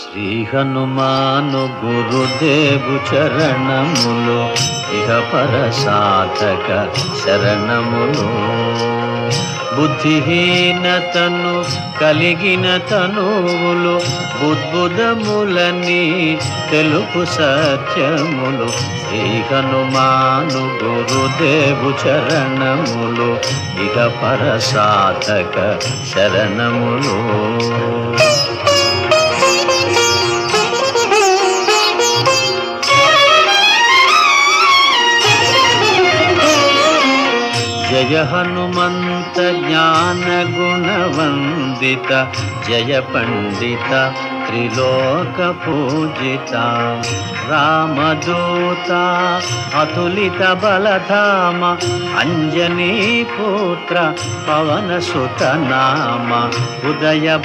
శ్రీ హనుమాను గురుదేవు చరణములు ఇహ పర సాధక శరణములు. బుద్ధిహీనతను కలిగిన తనువులు బుద్బుదములని తెలుపు సత్యములు. శ్రీ హనుమాను గురుదేవు చరణములు ఇహ పర సాధక శరణములు. జయ హనుమంత జ్ఞాన గుణవందిత, జయ పండిత త్రిలోక పూజిత. రామదూత అతులిత బలధామ, అంజనీ పుత్ర పవన సుత నామ. ఉదయ